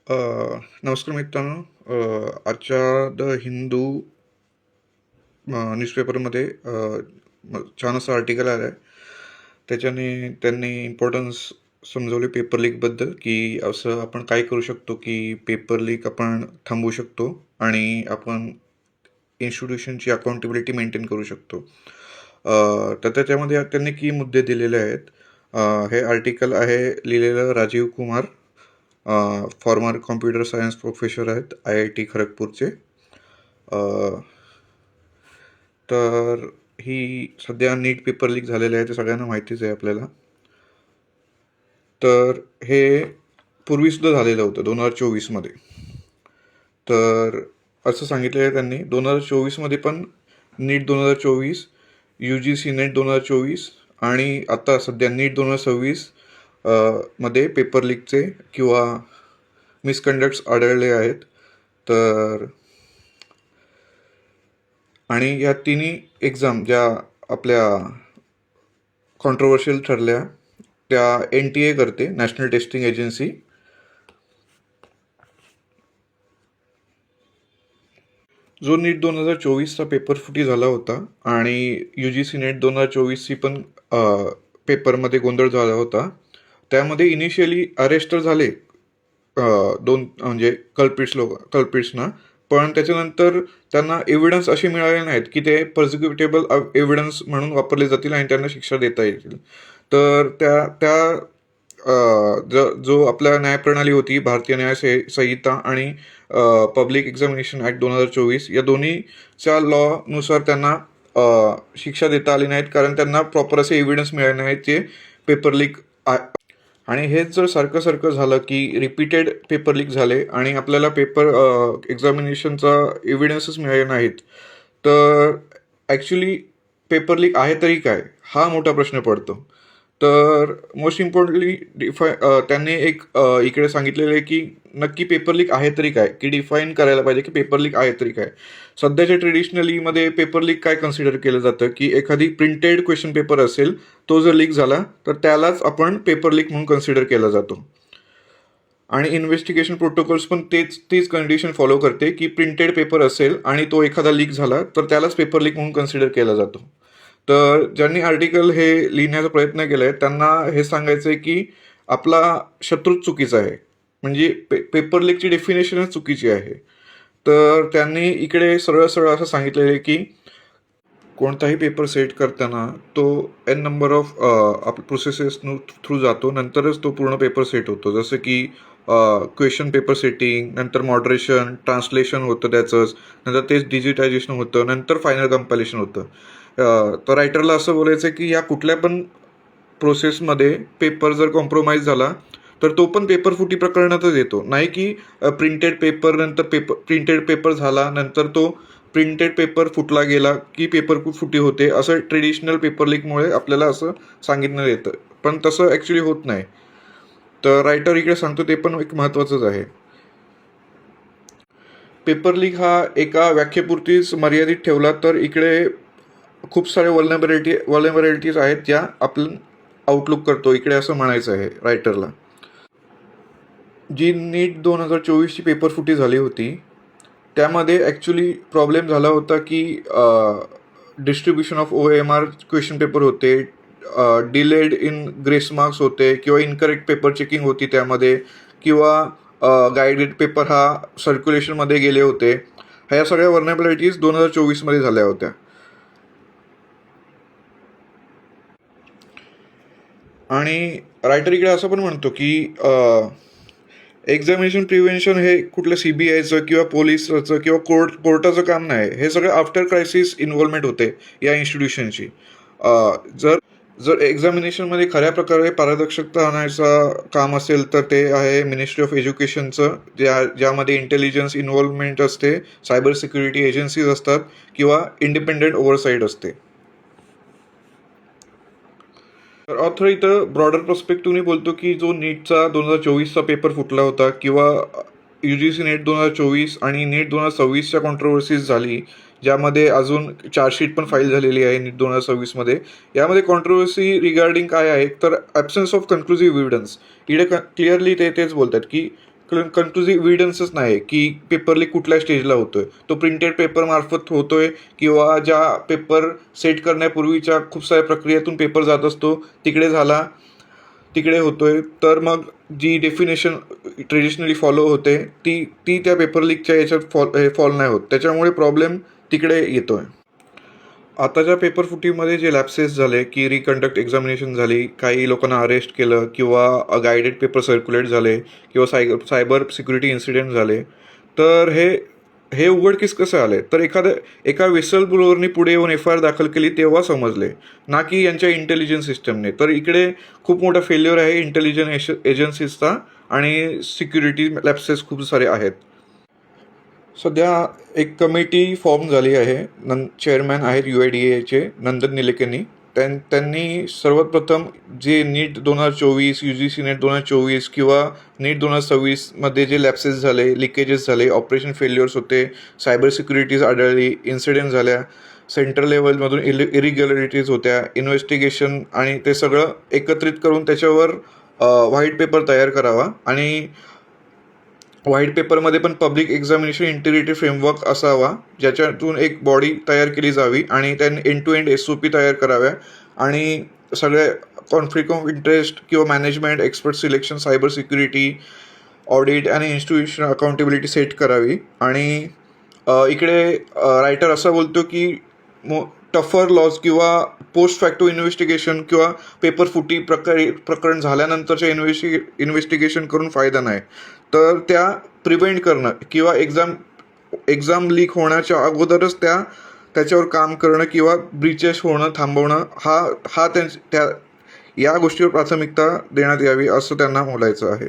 अ, नमस्कार मित्रांनो. आजच्या द हिंदू न्यूजपेपरमध्ये छान असं आर्टिकल आलं आहे. त्याच्याने त्यांनी इम्पॉर्टन्स समजवले पेपर लीकबद्दल, की असं आपण काय करू शकतो की पेपर लीक आपण थांबवू शकतो आणि आपण इन्स्टिट्यूशनची अकाउंटेबिलिटी मेंटेन करू शकतो. तर त्याच्यामध्ये त्यांनी की मुद्दे दिलेले आहेत. हे आर्टिकल आहे लिहिलेलं Rajiv Kumar, former computer science professor आहेत IIT खरगपूरचे. तर ही सध्या नीट पेपर लीक झालेले आहे, ते सगळ्यांना माहितीच आहे आपल्याला. तर हे पूर्वीसुद्धा झालेलं होतं 2024मध्ये. तर असं सांगितलेलं आहे त्यांनी 2024मध्ये पण नीट 2024, UGC नेट 2024 आणि आता सध्या नीट 2026 मध्ये पेपर लीकचे किंवा मिसकंडक्ट्स आढळले आहेत. तर आणि या तिन्ही एक्झाम ज्या आपल्या कॉन्ट्रोवर्शियल ठरल्या त्या NTA करते, नॅशनल टेस्टिंग एजन्सी. जो नीट 2024चा पेपर फुटी झाला होता आणि UGC नेट 2024ची पण पेपरमध्ये गोंधळ झाला होता. त्यामध्ये इनिशियली अरेस्ट तर झाले दोन, म्हणजे कल्प्रिट्सना, पण त्याच्यानंतर त्यांना एव्हिडन्स असे मिळाले नाहीत की ते प्रोसिक्युटेबल एव्हिडन्स म्हणून वापरले जातील आणि त्यांना शिक्षा देता येतील. तर त्या त्या जो आपल्या न्यायप्रणाली होती, भारतीय न्याय संहिता आणि पब्लिक एक्झामिनेशन ॲक्ट 2024, या दोन्हीच्या लॉनुसार त्यांना शिक्षा देता आली नाहीत, कारण त्यांना प्रॉपर असे एव्हिडन्स मिळाले नाहीत जे पेपर लीक. आणि हेच जर सारखं झालं की रिपीटेड पेपर लीक झाले आणि आपल्याला पेपर एक्झामिनेशनचा एव्हिडन्सच मिळाले नाहीत, तर ॲक्च्युली पेपर लीक आहे तरी काय, हा मोठा प्रश्न पडतो. तर मोस्ट इम्पॉर्टंटली त्यांनी एक इकडे सांगितलेलं आहे की नक्की पेपर लीक आहे तरी काय, की डिफाईन करायला पाहिजे की पेपर लीक आहे तरी काय. सध्याच्या ट्रेडिशनलीमध्ये पेपर लीक काय कन्सिडर केलं जातं, की एखादी प्रिंटेड क्वेश्चन पेपर असेल, तो जर लीक झाला तर त्यालाच आपण पेपर लीक म्हणून कन्सिडर केला जातो. आणि इन्व्हेस्टिगेशन प्रोटोकॉल्स पण तीच कंडिशन फॉलो करते की प्रिंटेड पेपर असेल आणि तो एखादा लीक झाला तर त्यालाच पेपर लीक म्हणून कन्सिडर केला जातो. तर ज्यांनी आर्टिकल हे लिहिण्याचा प्रयत्न केला आहे त्यांना हे सांगायचं आहे की आपला शत्रूच चुकीचा आहे, म्हणजे पेपर लीकची डेफिनेशनच चुकीची आहे. तर त्यांनी इकडे सरळ असं सांगितलेलं आहे की कोणताही पेपर सेट करताना तो N number of processes through जातो, नंतरच तो पूर्ण पेपर सेट होतो. जसं की क्वेश्चन पेपर सेटिंग, नंतर मॉडरेशन, ट्रान्सलेशन होतं त्याचंच, नंतर तेच डिजिटायझेशन होतं, नंतर फायनल कंपायलेशन होतं. तर रायटरला असं बोलायचं आहे की या कुठल्या पण प्रोसेसमध्ये पेपर जर कॉम्प्रोमाइज झाला तर तो पण पेपर फुटी प्रकरणातच येतो. नाही की प्रिंटेड पेपर झाला नंतर तो प्रिंटेड पेपर फुटला गेला की पेपर फुटी होते, असं ट्रेडिशनल पेपर लीकमुळे आपल्याला असं सांगितलं येतं. पण तसं ॲक्च्युली होत नाही. तर रायटर इकडे सांगतो ते पण एक महत्त्वाचंच आहे. पेपर लीक हा एका व्याख्येपुरतीच मर्यादित ठेवला तर इकडे खूप सारे वल्नरेबिलिटीज आहेत ज्या आपण आउटलुक करतो इकडे, असं म्हणायचं आहे रायटरला. जी नीट 2024ची पेपर फुटी झाली होती त्यामध्ये ॲक्च्युली प्रॉब्लेम झाला होता की distribution of OMR question paper होते, डिलेड इन ग्रेस मार्क्स होते, किंवा इनकरेक्ट पेपर चेकिंग होती त्यामध्ये, किंवा गायडेड पेपर हा सर्क्युलेशनमध्ये गेले होते. ह्या सगळ्या व्हर्नेबिलिटीज 2024मध्ये झाल्या होत्या. आणि रायटर इकडे असं पण म्हणतो की एक्झामिनेशन प्रिव्हेन्शन हे कुठलं CBIचं किंवा पोलिसचं किंवा कोर्टाचं काम नाही. हे सगळं आफ्टर क्रायसिस इन्व्हॉल्वमेंट होते या इन्स्टिट्यूशनची. जर जर एक्झामिनेशनमध्ये खऱ्या प्रकारे पारदर्शकता आणायचं काम असेल तर ते आहे मिनिस्ट्री ऑफ एज्युकेशनचं, ज्यामध्ये इंटेलिजन्स इन्व्हॉल्वमेंट असते, सायबर सिक्युरिटी एजन्सीज असतात, किंवा इंडिपेंडेंट ओव्हरसाईट असते. तर ऑथर इथं ब्रॉडर पर्स्पेक्टिव्हने बोलतो की जो नीटचा 2024चा पेपर फुटला होता, किंवा UGC नेट 2024 आणि नीट 2026च्या कॉन्ट्रोवर्सीज झाली, ज्यामध्ये अजून चार्जशीट पण फाईल झालेली आहे नीट 2026मध्ये. यामध्ये कॉन्ट्रोवर्सी रिगार्डिंग काय आहे तर ॲब्सन्स ऑफ कन्क्लुझिव्ह एव्हिडन्स. इकडे क्लिअरली तेच बोलतात की कन्क्लुझिव्ह एव्हिडन्सच नाही की पेपर लीक कुठल्या स्टेजला होतोय. तो प्रिंटेड पेपर मार्फत होतोय किंवा ज्या पेपर सेट करण्यापूर्वीच्या खूप साऱ्या प्रक्रियेतून पेपर जात असतो तिकडे होतोय. तर मग जी डेफिनेशन ट्रेडिशनली फॉलो होते ती त्या पेपर लीकच्या याच्यात फॉलो नाही होत. त्याच्यामुळे प्रॉब्लेम तिकडे येतोय. आताच्या पेपर फुटीमध्ये जे लॅप्सेस झाले की रिकंडक्ट एक्झामिनेशन झाली, काही लोकांना अरेस्ट केलं किंवा गायडेड पेपर सर्क्युलेट झाले किंवा सायबर सिक्युरिटी इन्सिडेंट झाले. तर हे उघडकीस कसं आले, तर एका विसल ब्लोअरनी पुढे येऊन FIR दाखल केली तेव्हा समजले, ना की यांच्या इंटेलिजन्स सिस्टमने. तर इकडे खूप मोठा फेल्युअर आहे इंटेलिजन्स एजन्सीजचा आणि सिक्युरिटी लॅप्सेस खूप सारे आहेत. सध्या एक कमिटी फॉर्म झाली आहे. चेअरमॅन आहेत UIDAIचे नंदन निलेकनी. त्यांनी सर्वात प्रथम जे नीट 2024, UGC नेट 2024 किंवा नीट 2026 मध्ये जे लॅप्सेस झाले, लिकेजेस झाले, ऑपरेशन फेल्युअर्स होते, सायबर सिक्युरिटीज आढळली, इन्सिडेंट झाल्या, सेंट्रल लेवलमधून इरिग्युलरिटीज होत्या, इन्व्हेस्टिगेशन आणि ते सगळं एकत्रित करून त्याच्यावर व्हाईट पेपर तयार करावा. आणि व्हाईट पेपरमध्ये पण पब्लिक एक्झामिनेशन इंटिग्रेटेड फ्रेमवर्क असावा, ज्याच्यातून एक बॉडी तयार केली जावी आणि त्यांनी एंड टू एंड SOP तयार कराव्या आणि सगळे कॉन्फ्लिक्ट ऑफ इंटरेस्ट किंवा management, expert selection, cyber security, audit आणि इन्स्टिट्यूशन अकाउंटेबिलिटी सेट करावी. आणि इकडे रायटर असं बोलतो की टफर लॉज किंवा पोस्ट फॅक्टो इन्व्हेस्टिगेशन किंवा पेपर फुटी प्रकरण झाल्यानंतरच्या इन्व्हेस्टिगेशन करून फायदा नाही. तर त्या प्रिव्हेंट करणं किंवा एक्झाम लीक होण्याच्या अगोदरच त्याच्यावर काम करणं किंवा ब्रीचेस होणं थांबवणं या गोष्टीवर प्राथमिकता देण्यात यावी असं त्यांना बोलायचं आहे.